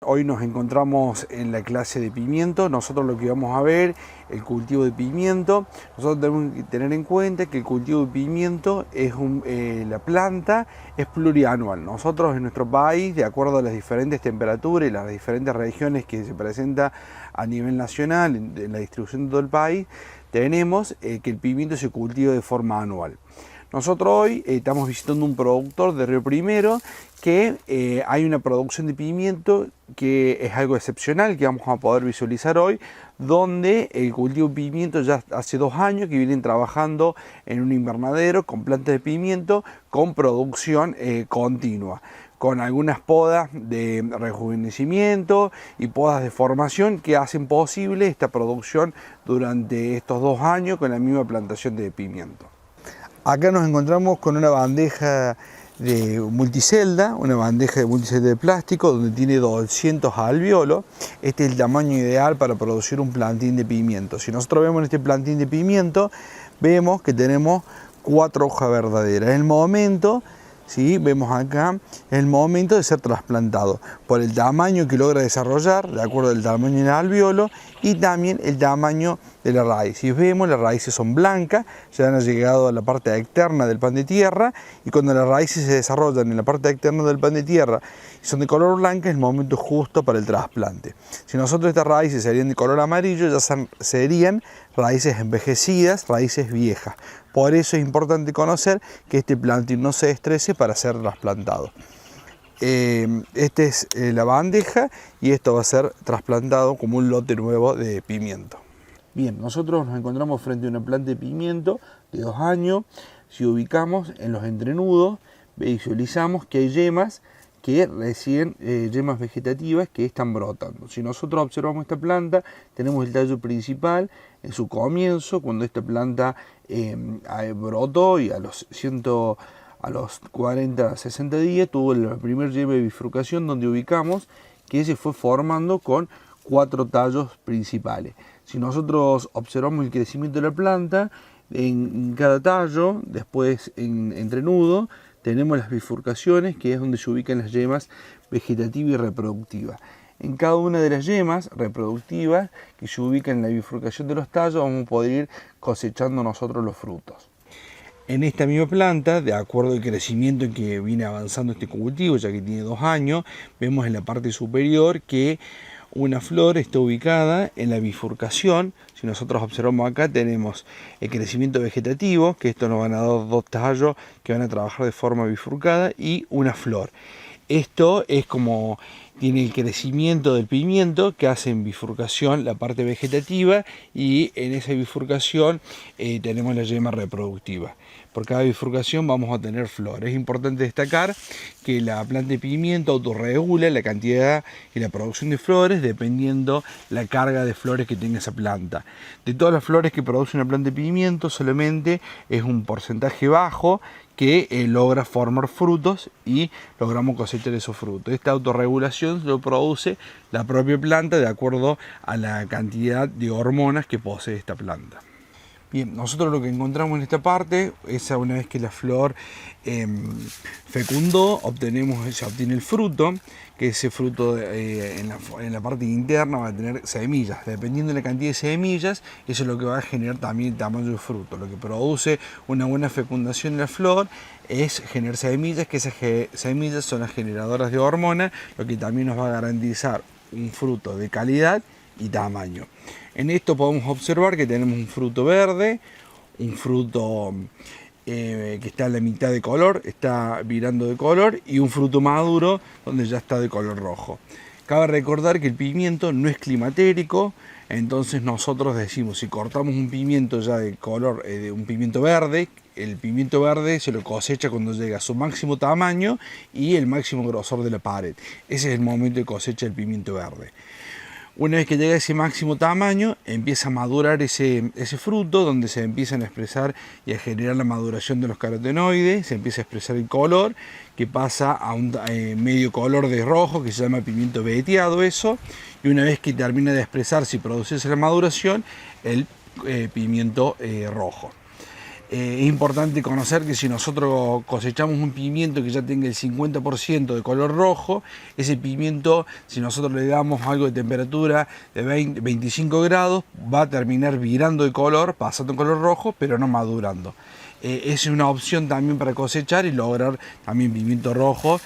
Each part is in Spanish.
Hoy nos encontramos en la clase de pimiento. Nosotros lo que vamos a ver, el cultivo de pimiento. Nosotros tenemos que tener en cuenta que el cultivo de pimiento es la planta es plurianual. Nosotros en nuestro país, de acuerdo a las diferentes temperaturas y las diferentes regiones que se presenta a nivel nacional, en la distribución de todo el país, tenemos que el pimiento se cultiva de forma anual. Nosotros hoy estamos visitando un productor de Río Primero que hay una producción de pimiento que es algo excepcional que vamos a poder visualizar hoy, donde el cultivo de pimiento ya hace 2 años que vienen trabajando en un invernadero con plantas de pimiento con producción continua, con algunas podas de rejuvenecimiento y podas de formación que hacen posible esta producción durante estos 2 años con la misma plantación de pimiento. Acá nos encontramos con una bandeja de multicelda, de plástico donde tiene 200 alvéolos. Este es el tamaño ideal para producir un plantín de pimiento. Si nosotros vemos en este plantín de pimiento, vemos que tenemos 4 hojas verdaderas. En el momento, ¿sí? Vemos acá el momento de ser trasplantado por el tamaño que logra desarrollar, de acuerdo al tamaño del alvéolo y también el tamaño de la raíz. Si vemos, las raíces son blancas, ya han llegado a la parte externa del pan de tierra, y cuando las raíces se desarrollan en la parte externa del pan de tierra y son de color blanco, es el momento justo para el trasplante. Si nosotros estas raíces serían de color amarillo, ya serían raíces envejecidas, raíces viejas. Por eso es importante conocer que este plantín no se estrese para ser trasplantado. Esta es la bandeja y esto va a ser trasplantado como un lote nuevo de pimiento. Bien, nosotros nos encontramos frente a una planta de pimiento de 2 años. Si ubicamos en los entrenudos, visualizamos que hay yemas que reciben yemas vegetativas que están brotando. Si nosotros observamos esta planta, tenemos el tallo principal en su comienzo, cuando esta planta brotó y a los 40, 60 días tuvo la primera yema de bifurcación, donde ubicamos que se fue formando con 4 tallos principales. Si nosotros observamos el crecimiento de la planta, en cada tallo, después en entrenudo, tenemos las bifurcaciones, que es donde se ubican las yemas vegetativa y reproductiva. En cada una de las yemas reproductivas que se ubican en la bifurcación de los tallos, vamos a poder ir cosechando nosotros los frutos. En esta misma planta, de acuerdo al crecimiento en que viene avanzando este cultivo, ya que tiene 2 años, vemos en la parte superior que una flor está ubicada en la bifurcación. Si nosotros observamos acá, tenemos el crecimiento vegetativo, que esto nos van a dar 2 tallos que van a trabajar de forma bifurcada, y una flor. Esto es como tiene el crecimiento del pimiento, que hace en bifurcación la parte vegetativa, y en esa bifurcación tenemos la yema reproductiva. Por cada bifurcación vamos a tener flores. Es importante destacar que la planta de pimiento autorregula la cantidad y la producción de flores dependiendo la carga de flores que tenga esa planta. De todas las flores que produce una planta de pimiento, solamente es un porcentaje bajo que logra formar frutos y logramos cosechar esos frutos. Esta autorregulación lo produce la propia planta de acuerdo a la cantidad de hormonas que posee esta planta. Bien, nosotros lo que encontramos en esta parte es una vez que la flor fecundó, se obtiene el fruto, que ese fruto en la parte interna va a tener semillas. Dependiendo de la cantidad de semillas, eso es lo que va a generar también el tamaño del fruto. Lo que produce una buena fecundación en la flor es generar semillas, que esas semillas son las generadoras de hormonas, lo que también nos va a garantizar un fruto de calidad y tamaño. En esto podemos observar que tenemos un fruto verde, un fruto que está a la mitad de color, está virando de color, y un fruto maduro donde ya está de color rojo. Cabe recordar que el pimiento no es climatérico, entonces nosotros decimos, si cortamos un pimiento ya de color, un pimiento verde, el pimiento verde se lo cosecha cuando llega a su máximo tamaño y el máximo grosor de la pared. Ese es el momento de cosecha del pimiento verde. Una vez que llega a ese máximo tamaño, empieza a madurar ese fruto, donde se empiezan a expresar y a generar la maduración de los carotenoides, se empieza a expresar el color, que pasa a un medio color de rojo, que se llama pimiento veteado eso, y una vez que termina de expresarse y producirse la maduración, el pimiento rojo. Es importante conocer que si nosotros cosechamos un pimiento que ya tenga el 50% de color rojo, ese pimiento, si nosotros le damos algo de temperatura de 25 grados, va a terminar virando de color, pasando en color rojo, pero no madurando. Es una opción también para cosechar y lograr también pimiento rojo.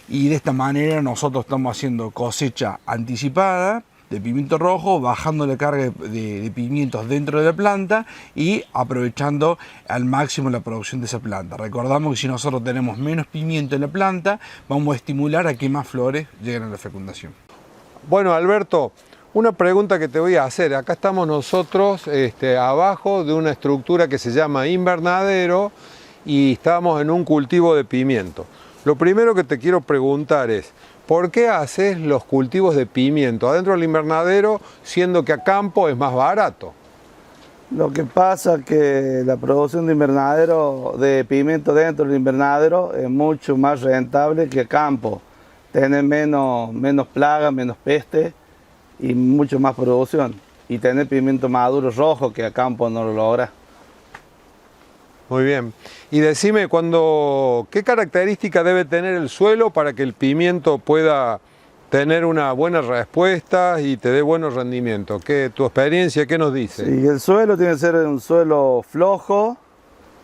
Y de esta manera nosotros estamos haciendo cosecha anticipada de pimiento rojo, bajando la carga de pimientos dentro de la planta y aprovechando al máximo la producción de esa planta. Recordamos que si nosotros tenemos menos pimiento en la planta, vamos a estimular a que más flores lleguen a la fecundación. Bueno, Alberto, una pregunta que te voy a hacer. Acá estamos nosotros abajo de una estructura que se llama invernadero y estamos en un cultivo de pimiento. Lo primero que te quiero preguntar es, ¿por qué haces los cultivos de pimiento adentro del invernadero, siendo que a campo es más barato? Lo que pasa es que la producción de invernadero, de pimiento dentro del invernadero, es mucho más rentable que a campo. Tiene menos plagas, menos peste y mucho más producción. Y tener pimiento maduro rojo que a campo no lo logra. Muy bien. Y decime, ¿qué característica debe tener el suelo para que el pimiento pueda tener una buena respuesta y te dé buenos rendimientos? ¿Tu experiencia qué nos dice? Sí, el suelo tiene que ser un suelo flojo,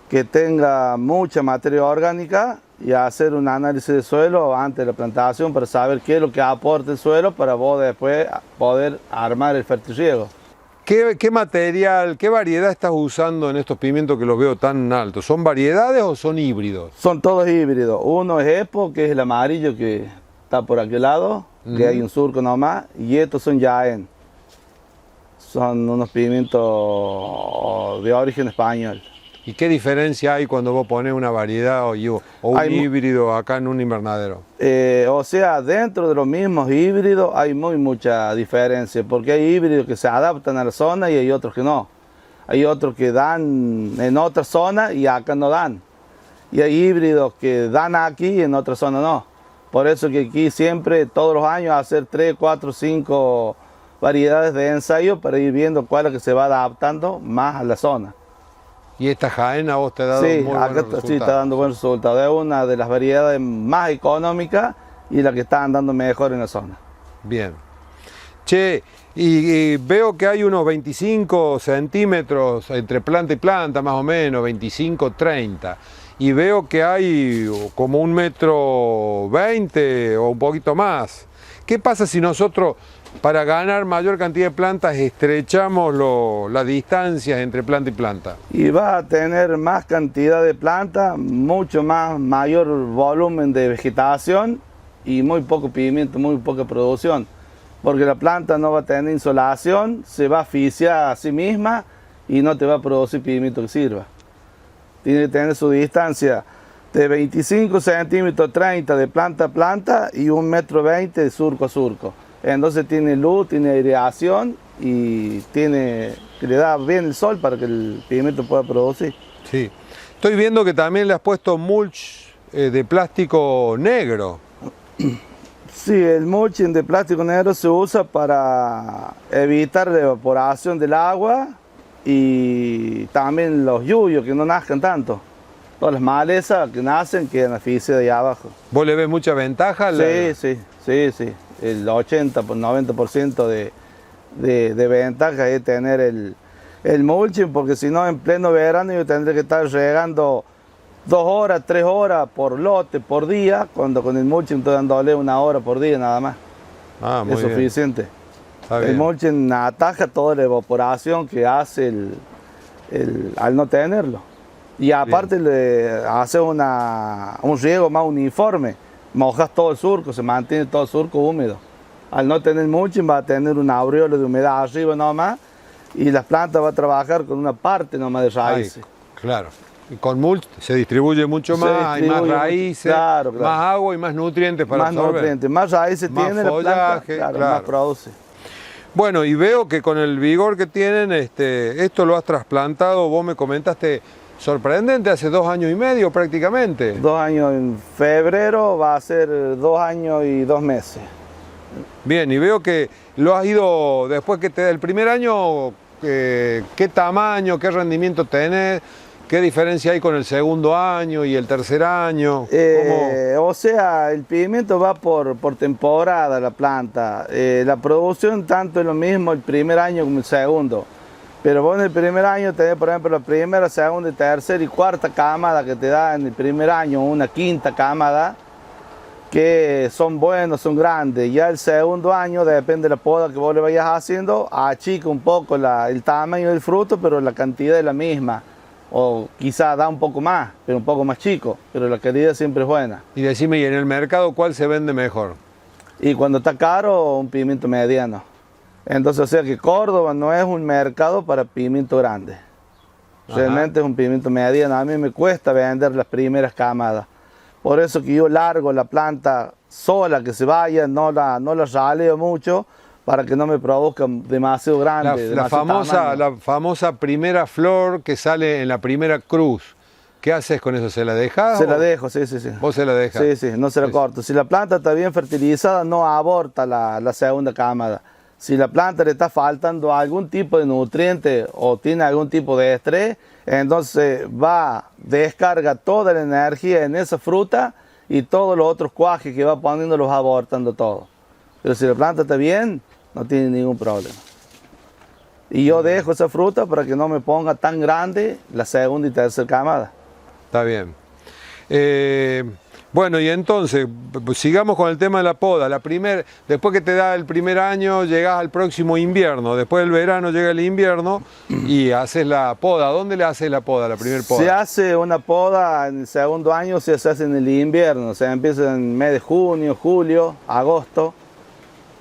que tenga mucha materia orgánica y hacer un análisis de suelo antes de la plantación para saber qué es lo que aporta el suelo para vos después poder armar el fertirriego. ¿Qué material, qué variedad estás usando en estos pimientos que los veo tan altos? ¿Son variedades o son híbridos? Son todos híbridos. Uno es Epo, que es el amarillo que está por aquel lado, que hay un surco nomás, y estos son Jaén. Son unos pimientos de origen español. ¿Y qué diferencia hay cuando vos pones una variedad o un híbrido acá en un invernadero? O sea, dentro de los mismos híbridos hay mucha diferencia, porque hay híbridos que se adaptan a la zona y hay otros que no. Hay otros que dan en otra zona y acá no dan. Y hay híbridos que dan aquí y en otra zona no. Por eso que aquí siempre, todos los años, hacer 3, 4, 5 variedades de ensayo para ir viendo cuál es la que se va adaptando más a la zona. ¿Y esta Jaén a vos te ha dado muy buenos resultados? Sí, está dando buenos resultados. Es una de las variedades más económicas y la que está andando mejor en la zona. Bien. Che, y veo que hay unos 25 centímetros entre planta y planta, más o menos, 25, 30. Y veo que hay como 1,20 m o un poquito más. ¿Qué pasa si nosotros, para ganar mayor cantidad de plantas, estrechamos las distancias entre planta y planta? Y va a tener más cantidad de plantas, mayor volumen de vegetación y muy poco pimiento, muy poca producción. Porque la planta no va a tener insolación, se va a asfixiar a sí misma y no te va a producir pimiento que sirva. Tiene que tener su distancia de 25 centímetros, 30 de planta a planta y 1,20 m de surco a surco. Entonces tiene luz, tiene aireación y le da bien el sol para que el pimiento pueda producir. Sí. Estoy viendo que también le has puesto mulch de plástico negro. Sí, el mulching de plástico negro se usa para evitar la evaporación del agua y también los yuyos que no nazcan tanto. Todas las malezas que nacen quedan asfixiadas de ahí abajo. ¿Vos le ves mucha ventaja? Sí. El 80-90% de ventaja es tener el mulching, porque si no en pleno verano yo tendré que estar regando 2 horas, 3 horas por lote, por día, cuando con el mulching estoy dándole 1 hora por día nada más. Muy es suficiente. Está bien. El mulching ataja toda la evaporación que hace al no tenerlo. Y aparte le hace un riego más uniforme. Mojas todo el surco, se mantiene todo el surco húmedo. Al no tener mulching va a tener una aureola de humedad arriba nomás y las plantas va a trabajar con una parte nomás de raíces. Claro. Y con mulch se distribuye mucho más, hay más raíces, claro. Más agua y más nutrientes para absorber. Más nutrientes, más raíces más tiene follaje, la planta, más produce. Bueno, y veo que con el vigor que tienen, esto lo has trasplantado, vos me comentaste, sorprendente, hace 2 años y medio prácticamente. 2 años en febrero, va a ser 2 años y 2 meses. Bien, y veo que lo has ido, después que te da el primer año, ¿qué tamaño, qué rendimiento tenés? ¿Qué diferencia hay con el segundo año y el tercer año? O sea, el pimiento va por temporada la planta. La producción tanto es lo mismo el primer año como el segundo. Pero vos en el primer año tenés, por ejemplo, la primera, segunda, tercera y cuarta cámara que te da en el primer año, una quinta cámara, que son buenos, son grandes. Ya el segundo año, depende de la poda que vos le vayas haciendo, achica un poco el tamaño del fruto, pero la cantidad es la misma. O quizá da un poco más, pero un poco más chico, pero la calidad siempre es buena. Y decime, ¿y en el mercado cuál se vende mejor? Y cuando está caro, un pimiento mediano. Entonces, o sea que Córdoba no es un mercado para pimiento grande. Realmente es un pimiento mediano. A mí me cuesta vender las primeras camadas. Por eso que yo largo la planta sola, que se vaya, no la raleo mucho, para que no me produzca demasiado grande. La famosa primera flor que sale en la primera cruz. ¿Qué haces con eso? ¿Se la dejas? Se la dejo, sí. ¿Vos se la dejas? Sí, no se la corto. Si la planta está bien fertilizada, no aborta la segunda cámara. Si la planta le está faltando algún tipo de nutriente o tiene algún tipo de estrés, entonces descarga toda la energía en esa fruta y todos los otros cuajes que va poniendo los va abortando todo. Pero si la planta está bien, no tiene ningún problema. Y yo dejo esa fruta para que no me ponga tan grande la segunda y tercera camada. Está bien. Bueno, y entonces, sigamos con el tema de la poda. Después que te da el primer año, llegas al próximo invierno. Después del verano llega el invierno y haces la poda. ¿Dónde le haces la poda, la primera poda? Se hace una poda en el segundo año, se hace en el invierno. O sea, empieza en el mes de junio, julio, agosto,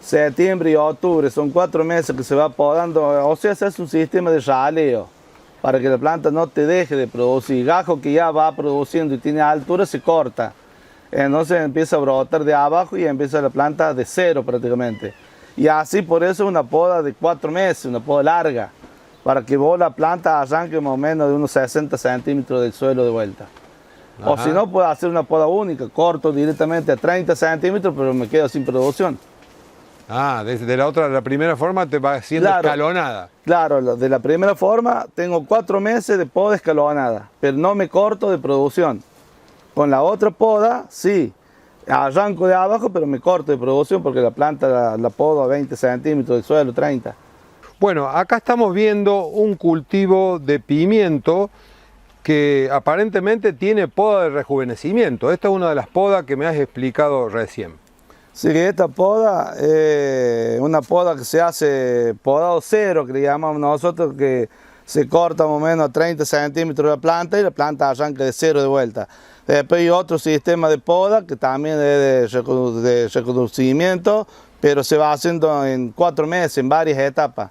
septiembre y octubre. Son 4 meses que se va podando. O sea, se hace un sistema de raleo para que la planta no te deje de producir. Gajo que ya va produciendo y tiene altura, se corta. Entonces empieza a brotar de abajo y empieza la planta de cero prácticamente. Y así por eso una poda de 4 meses, una poda larga, para que vos la planta arranque más o menos de unos 60 centímetros del suelo de vuelta. Ajá. O si no, puedo hacer una poda única, corto directamente a 30 centímetros, pero me quedo sin producción. Ah, desde la primera forma te va haciendo escalonada. Claro, de la primera forma tengo 4 meses de poda escalonada, pero no me corto de producción. Con la otra poda, sí, arranco de abajo, pero me corto de producción porque la planta la podo a 20 centímetros del suelo, 30. Bueno, acá estamos viendo un cultivo de pimiento que aparentemente tiene poda de rejuvenecimiento. Esta es una de las podas que me has explicado recién. Sí, esta poda es una poda que se hace podado cero, que le llamamos nosotros, que se corta más o menos a 30 centímetros de la planta y la planta arranca de cero de vuelta. Después hay otro sistema de poda que también es de reconocimiento, pero se va haciendo en 4 meses, en varias etapas,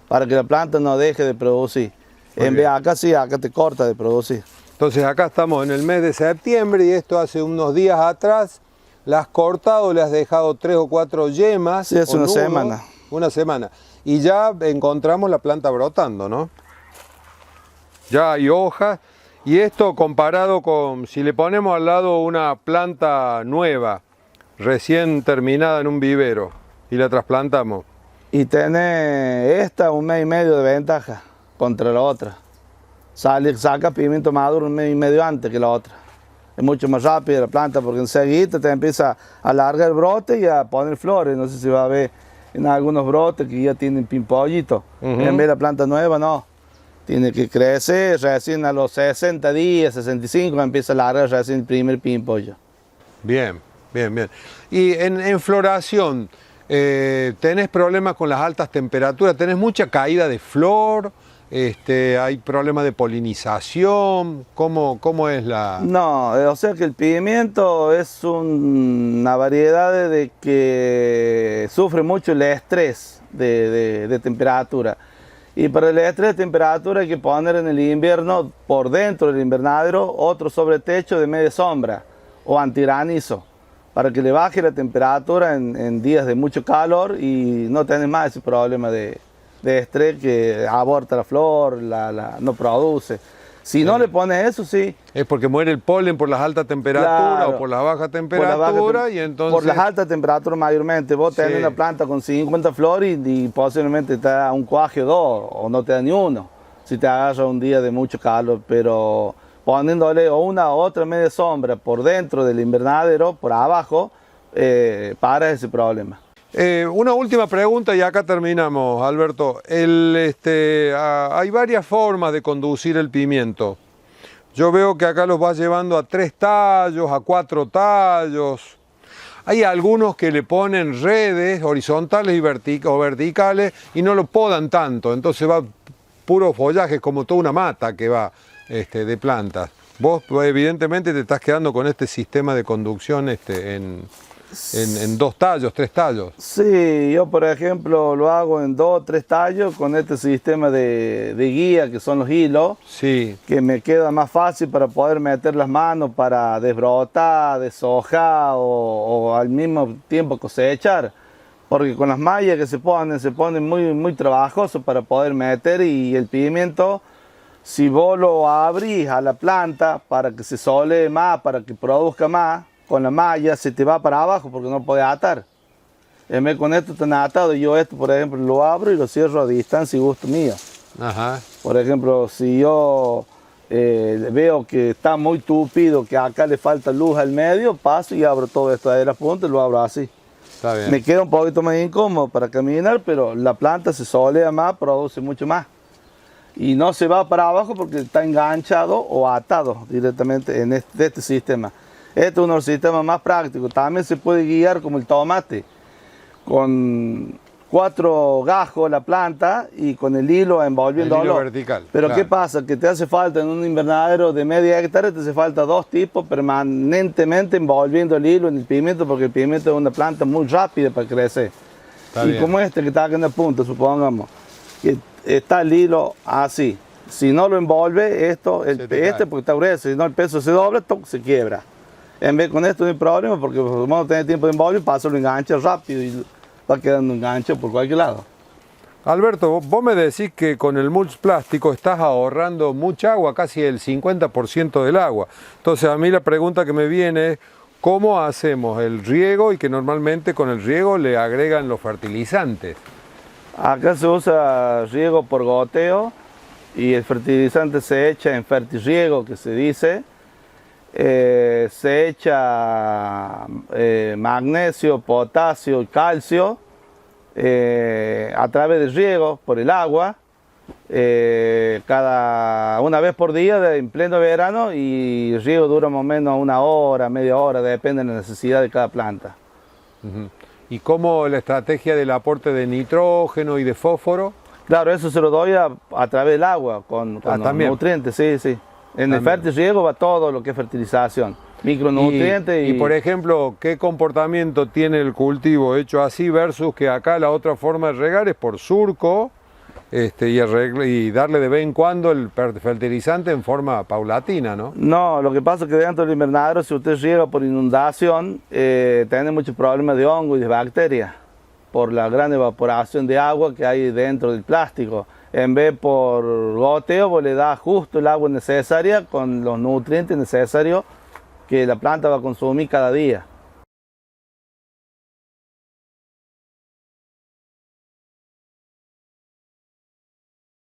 para que la planta no deje de producir. En vez acá sí, acá te corta de producir. Entonces acá estamos en el mes de septiembre y esto hace unos días atrás, la has cortado, le has dejado 3 o 4 yemas. Sí, hace una semana. Una semana. Y ya encontramos la planta brotando, ¿no? Ya hay hojas. Y esto comparado con, si le ponemos al lado una planta nueva, recién terminada en un vivero, y la trasplantamos. Y tiene esta 1 mes y medio de ventaja contra la otra. Saca pimiento maduro 1 mes y medio antes que la otra. Es mucho más rápida la planta porque enseguida te empieza a alargar el brote y a poner flores. No sé si va a ver en algunos brotes que ya tienen pimpollitos. En vez de la planta nueva, no. Tiene que crecer recién a los 60 días, 65, empieza a largar recién el primer pimpollo. Bien. Y en floración, ¿tenés problemas con las altas temperaturas? ¿Tenés mucha caída de flor? ¿Hay problemas de polinización? ¿Cómo es la...? No, o sea que el pimiento es una variedad de que sufre mucho el estrés de temperatura. Y para el estrés de temperatura hay que poner en el invierno, por dentro del invernadero, otro sobretecho de media sombra o antigranizo, para que le baje la temperatura en días de mucho calor y no tenés más ese problema de estrés que aborta la flor, no produce. Si no le pones eso, sí. Es porque muere el polen por las altas temperaturas, claro, o por la baja temperatura, y entonces... Por las altas temperaturas mayormente. Vos tenés una planta con 50 flores y posiblemente te da un cuaje o 2, o no te da ni uno. si te agarra un día de mucho calor, pero poniéndole una u otra media sombra por dentro del invernadero, por abajo, para ese problema. Una última pregunta y acá terminamos, Alberto. Hay varias formas de conducir el pimiento. Yo veo que acá los vas llevando a 3 tallos, a 4 tallos. Hay algunos que le ponen redes horizontales y o verticales y no lo podan tanto, entonces va puro follaje, como toda una mata que va de plantas. Vos evidentemente te estás quedando con este sistema de conducción en 2 tallos, 3 tallos. Sí, yo por ejemplo lo hago en 2 o 3 tallos con este sistema de guía que son los hilos, sí, que me queda más fácil para poder meter las manos para desbrotar, deshojar o al mismo tiempo cosechar. Porque con las mallas que se ponen muy trabajosos para poder meter, y el pimiento, si vos lo abrís a la planta para que se solee más, para que produzca más, con la malla se te va para abajo porque no puedes atar. En vez con esto están atados. Yo esto, por ejemplo, lo abro y lo cierro a distancia y gusto mío. ajá. Por ejemplo, si yo veo que está muy tupido, que acá le falta luz al medio, paso y abro todo esto de la punta y lo abro así. Está bien. Me queda un poquito más incómodo para caminar, pero la planta se solea más, produce mucho más. Y no se va para abajo porque está enganchado o atado directamente en este sistema. Este es uno de los sistemas más prácticos. También se puede guiar como el tomate, con 4 gajos la planta y con el hilo envolviéndolo. El hilo vertical. Pero claro. ¿qué pasa? Que te hace falta en un invernadero de media hectárea, te hace falta 2 tipos permanentemente envolviendo el hilo en el pimiento, porque el pimiento es una planta muy rápida para crecer. Está y bien. como este que está acá en la punta, supongamos, que está el hilo así. Si no lo envolve, porque está grueso, si no el peso se dobla, se quiebra. En vez con esto no hay problema, porque como no tiene tiempo de envolver, pasa, lo engancha rápido y va quedando enganche por cualquier lado. Alberto, vos me decís que con el mulch plástico estás ahorrando mucha agua, casi el 50% del agua. Entonces a mí la pregunta que me viene es, ¿cómo hacemos el riego y que normalmente con el riego le agregan los fertilizantes? Acá se usa riego por goteo y el fertilizante se echa en fertirriego, que se dice. Se echa magnesio, potasio y calcio a través del riego por el agua, una vez por día en pleno verano, y el riego dura más o menos 1 hora, media hora, depende de la necesidad de cada planta. ¿Y cómo la estrategia del aporte de nitrógeno y de fósforo? Claro, eso se lo doy a través del agua, con los nutrientes, sí. En el fertirriego va todo lo que es fertilización, micronutrientes y por ejemplo, ¿qué comportamiento tiene el cultivo hecho así versus que acá la otra forma de regar es por surco y darle de vez en cuando el fertilizante en forma paulatina, ¿no? No, lo que pasa es que dentro del invernadero, si usted riega por inundación, tiene muchos problemas de hongo y de bacterias por la gran evaporación de agua que hay dentro del plástico. En vez por goteo, vos le das justo el agua necesaria con los nutrientes necesarios que la planta va a consumir cada día.